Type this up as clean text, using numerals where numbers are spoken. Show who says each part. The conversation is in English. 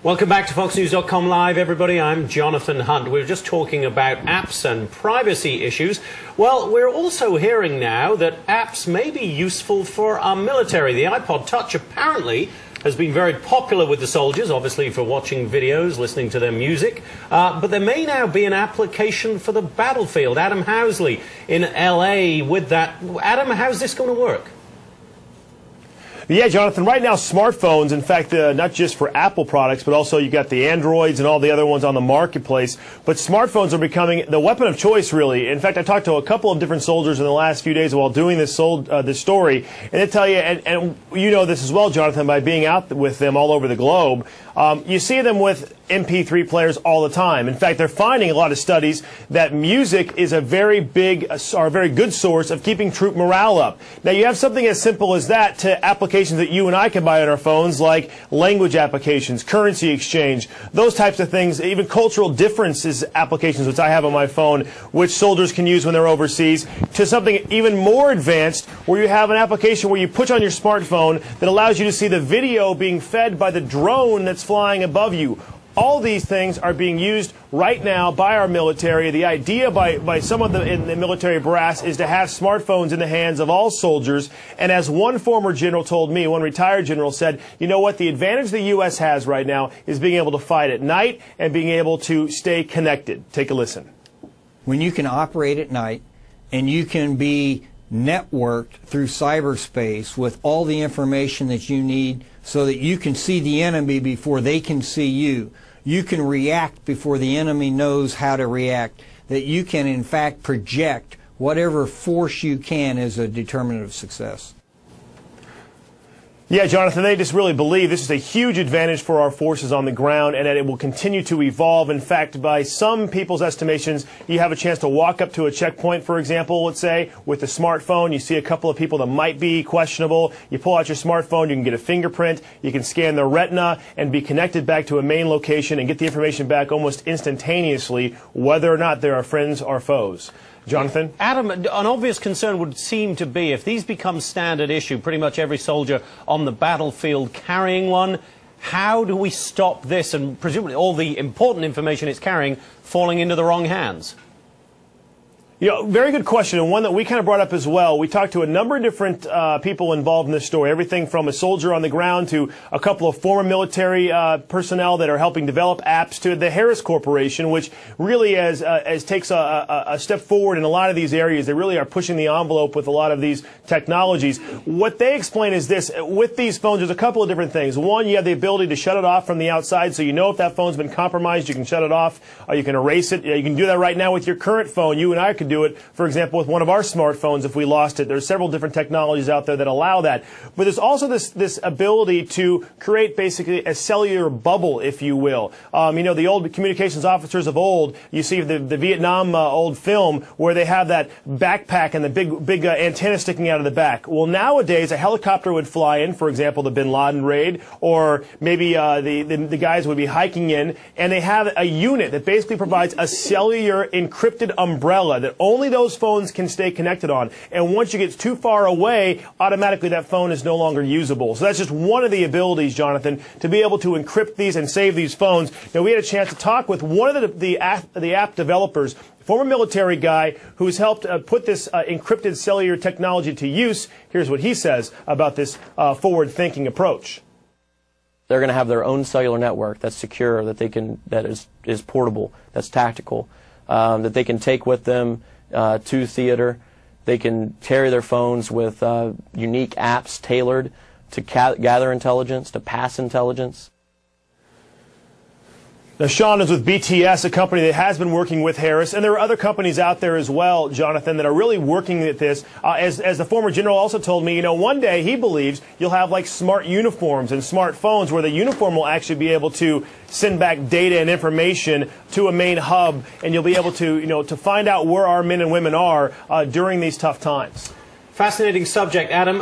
Speaker 1: Welcome back to FoxNews.com Live, everybody. I'm Jonathan Hunt. We were just talking about apps and privacy issues. Well, we're also hearing now that apps may be useful for our military. The iPod Touch apparently has been very popular with the soldiers, obviously for watching videos, listening to their music. But there may now be an application for the battlefield. Adam Housley in LA with that. Adam, how's this going to work?
Speaker 2: Yeah, Jonathan, right now smartphones, in fact, not just for Apple products, but also you got the Androids and all the other ones on the marketplace. But smartphones are becoming the weapon of choice, really. In fact, I talked to a couple of different soldiers in the last few days while doing this story, and they tell you, and you know this as well, Jonathan, by being out with them all over the globe, you see them with MP3 players all the time. In fact, they're finding a lot of studies that music is a very good source of keeping troop morale up. Now, you have something as simple as that to applications that you and I can buy on our phones, like language applications, currency exchange, those types of things, even cultural differences applications, which I have on my phone, which soldiers can use when they're overseas, to something even more advanced, where you have an application where you put on your smartphone that allows you to see the video being fed by the drone that's flying above you. All these things are being used right now by our military. The idea by some of in the military brass is to have smartphones in the hands of all soldiers. And as one former general told me, one retired general said, you know what, the advantage the U.S. has right now is being able to fight at night and being able to stay connected. Take a listen.
Speaker 3: When you can operate at night and you can be networked through cyberspace with all the information that you need so that you can see the enemy before they can see you. You can react before the enemy knows how to react. That you can, in fact, project whatever force you can as a determinant of success.
Speaker 2: Yeah, Jonathan, they just really believe this is a huge advantage for our forces on the ground and that it will continue to evolve. In fact, by some people's estimations, you have a chance to walk up to a checkpoint, for example, let's say, with a smartphone. You see a couple of people that might be questionable. You pull out your smartphone, you can get a fingerprint, you can scan their retina and be connected back to a main location and get the information back almost instantaneously, whether or not they are friends or foes. Jonathan?
Speaker 1: Adam, an obvious concern would seem to be if these become standard issue, pretty much every soldier on the battlefield carrying one, how do we stop this and presumably all the important information it's carrying falling into the wrong hands?
Speaker 2: You know, very good question, and one that we kind of brought up as well. We talked to a number of different people involved in this story, everything from a soldier on the ground to a couple of former military personnel that are helping develop apps to the Harris Corporation, which really takes a step forward in a lot of these areas. They really are pushing the envelope with a lot of these technologies. What they explain is this: with these phones, there's a couple of different things. One, you have the ability to shut it off from the outside, so you know if that phone's been compromised, you can shut it off, or you can erase it. You can do that right now with your current phone. You and I could do it, for example, with one of our smartphones if we lost it. There's several different technologies out there that allow that. But there's also this ability to create basically a cellular bubble, if you will. You know, the old communications officers of old, you see the Vietnam old film where they have that backpack and the big antenna sticking out of the back. Well, nowadays, a helicopter would fly in, for example, the Bin Laden raid, or maybe the guys would be hiking in, and they have a unit that basically provides a cellular encrypted umbrella that only those phones can stay connected on. And once you get too far away, automatically that phone is no longer usable. So that's just one of the abilities, Jonathan, to be able to encrypt these and save these phones. Now, we had a chance to talk with one of the app developers, former military guy who's helped put this encrypted cellular technology to use. Here's what he says about this forward-thinking approach.
Speaker 4: They're going to have their own cellular network that's secure, that is portable, that's tactical, that they can take with them to theater. They can carry their phones with unique apps tailored to gather intelligence, to pass intelligence.
Speaker 2: Now, Sean is with BTS, a company that has been working with Harris, and there are other companies out there as well, Jonathan, that are really working at this. As the former general also told me, you know, one day he believes you'll have like smart uniforms and smart phones where the uniform will actually be able to send back data and information to a main hub, and you'll be able to, you know, to find out where our men and women are during these tough times.
Speaker 1: Fascinating subject, Adam.